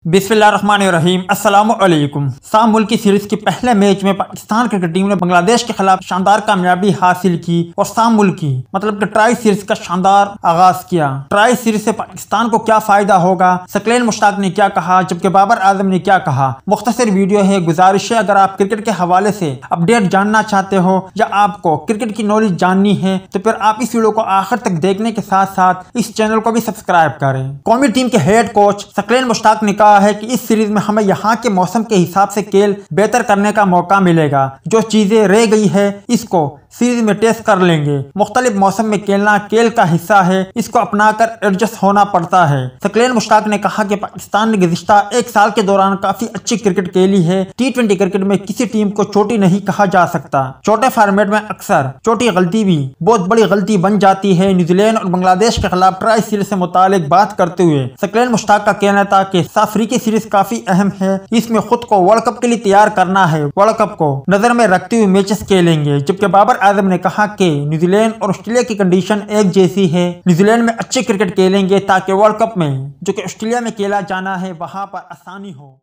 बिस्मिल्लाहिर्रहमानिर्रहीम अस्सलामुअलैकुम। साम मुल्की सीरीज के पहले मैच में पाकिस्तान क्रिकेट टीम ने बांग्लादेश के खिलाफ शानदार कामयाबी हासिल की और साम मुल्की मतलब कि ट्राई सीरीज का शानदार आगाज किया। ट्राई सीरीज से पाकिस्तान को क्या फायदा होगा, सकलेन मुश्ताक ने क्या कहा, जबकि बाबर आजम ने क्या कहा। मुख्तसर वीडियो है, गुजारिश है अगर आप क्रिकेट के हवाले से अपडेट जानना चाहते हो या आपको क्रिकेट की नॉलेज जाननी है तो फिर आप इस वीडियो को आखिर तक देखने के साथ साथ इस चैनल को भी सब्सक्राइब करें। कौमी टीम के हेड कोच सकलेन मुश्ताक ने कहा है कि इस सीरीज में हमें यहाँ के मौसम के हिसाब से खेल बेहतर करने का मौका मिलेगा। जो चीजें रह गई है इसको सीरीज में टेस्ट कर लेंगे। मुख्तलिफ मौसम में खेलना खेल का हिस्सा है, इसको अपनाकर एडजस्ट होना पड़ता है। सकलेन मुश्ताक ने कहा कि पाकिस्तान ने गुज़िश्ता एक साल के दौरान काफी अच्छी क्रिकेट खेली है। T20 क्रिकेट में किसी टीम को छोटी नहीं कहा जा सकता। छोटे फॉर्मेट में अक्सर छोटी गलती भी बहुत बड़ी गलती बन जाती है। न्यूजीलैंड और बांग्लादेश के खिलाफ ट्राई सीरीज से मुतालिक बात करते हुए सकलेन मुश्ताक का कहना था कि साउथ अफ्रीकी सीरीज काफी अहम है, इसमें खुद को वर्ल्ड कप के लिए तैयार करना है। वर्ल्ड कप को नजर में रखते हुए मैचेस खेलेंगे। जबकि बाबर आजम ने कहा कि न्यूजीलैंड और ऑस्ट्रेलिया की कंडीशन एक जैसी है। न्यूजीलैंड में अच्छे क्रिकेट खेलेंगे ताकि वर्ल्ड कप में जो कि ऑस्ट्रेलिया में खेला जाना है वहां पर आसानी हो।